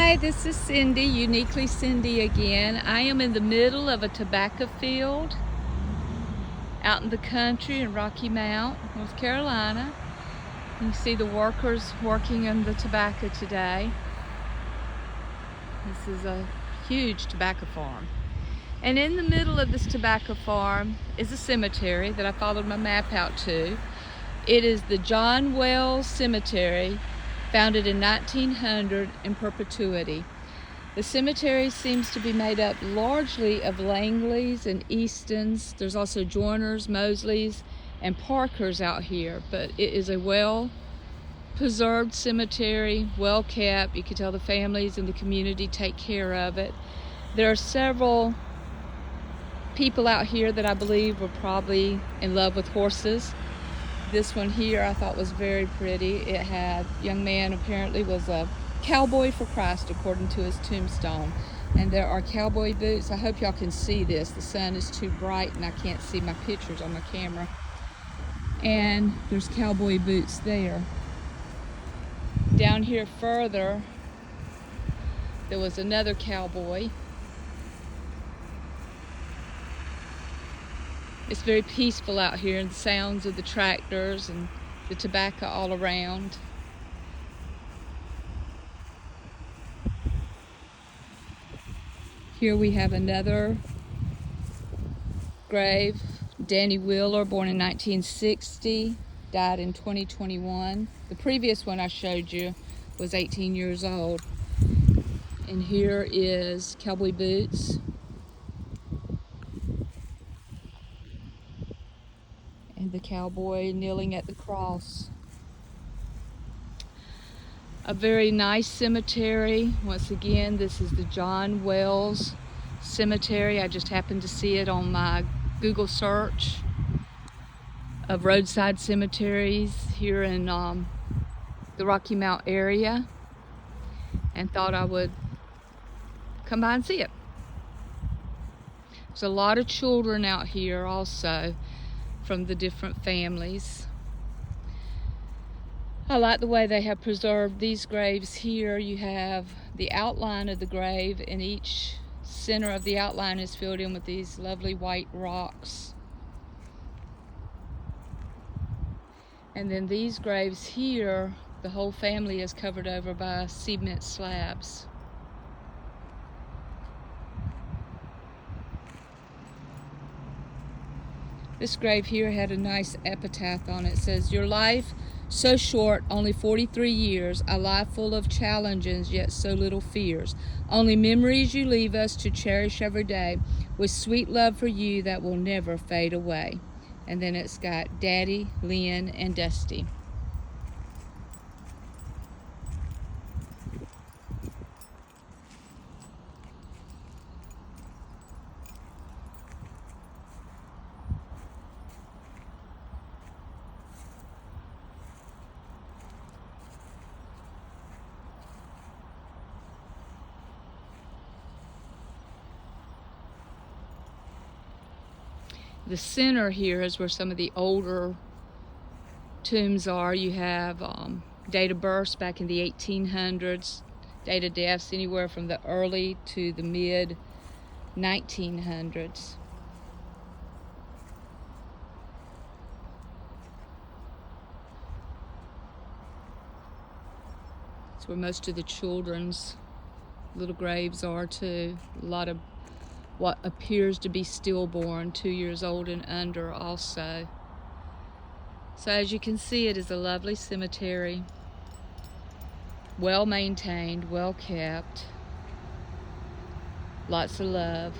Hi, this is Cindy, Uniquely Cindy again. I am in the middle of a tobacco field out in the country in Rocky Mount, North Carolina. You can see the workers working in the tobacco today. This is a huge tobacco farm. And in the middle of this tobacco farm is a cemetery that I followed my map out to. It is the John Wells Cemetery, founded in 1900 in perpetuity. The cemetery seems to be made up largely of Langleys and Eastons. There's also Joiners, Mosleys, and Parkers out here, but it is a well-preserved cemetery, well-kept. You can tell the families and the community take care of it. There are several people out here that I believe were probably in love with horses. This one here I thought was very pretty. It had, young man apparently was a cowboy for Christ according to his tombstone. And there are cowboy boots. I hope y'all can see this. The sun is too bright and I can't see my pictures on my camera. And there's cowboy boots there. Down here further, there was another cowboy. It's very peaceful out here, and the sounds of the tractors and the tobacco all around. Here we have another grave. Danny Wheeler, born in 1960, died in 2021. The previous one I showed you was 18 years old. And here is cowboy boots. And the cowboy kneeling at the cross. A very nice cemetery. Once again, this is the John Wells Cemetery. I just happened to see it on my Google search of roadside cemeteries here in the Rocky Mount area, and thought I would come by and see it. There's a lot of children out here also from the different families. I like the way they have preserved these graves here. You have the outline of the grave, and each center of the outline is filled in with these lovely white rocks. And then these graves here, the whole family is covered over by cement slabs. This grave here had a nice epitaph on it. It says, "Your life so short, only 43 years, a life full of challenges, yet so little fears. Only memories you leave us to cherish every day, with sweet love for you that will never fade away." And then it's got Daddy, Lynn, and Dusty. The center here is where some of the older tombs are. You have date of births back in the 1800s, date of deaths anywhere from the early to the mid 1900s. That's where most of the children's little graves are too. A lot of what appears to be stillborn, 2 years old and under also. So as you can see, it is a lovely cemetery, well maintained, well kept, lots of love.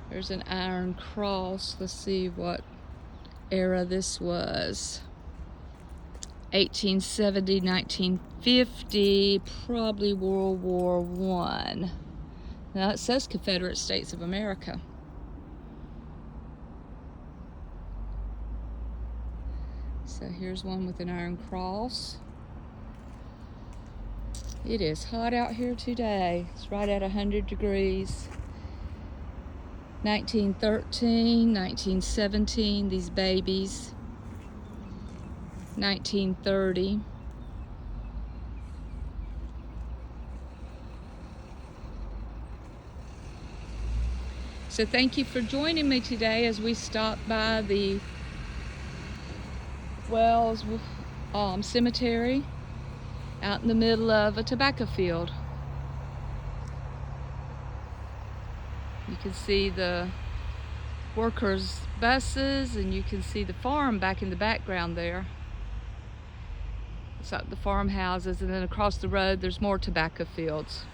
There's an iron cross. Let's see what era this was. 1870, 1950, probably World War I. Now it says Confederate States of America. So here's one with an iron cross. It is hot out here today. It's right at 100 degrees. 1913, 1917, these babies. 1930. So thank you for joining me today as we stop by the Wells Cemetery out in the middle of a tobacco field. You can see the workers' buses, and you can see the farm back in the background there. It's like the farmhouses, and then across the road there's more tobacco fields.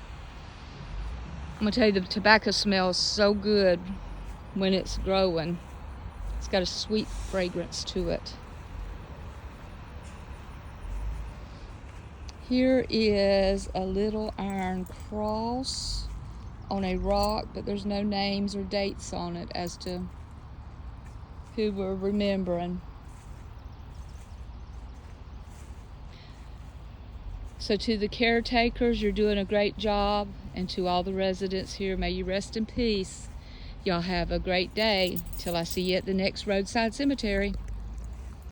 I'm gonna tell you, the tobacco smells so good when it's growing. It's got a sweet fragrance to it. Here is a little iron cross on a rock, but there's no names or dates on it as to who we're remembering. So to the caretakers, you're doing a great job, and to all the residents here, may you rest in peace. Y'all have a great day till I see you at the next Roadside Cemetery.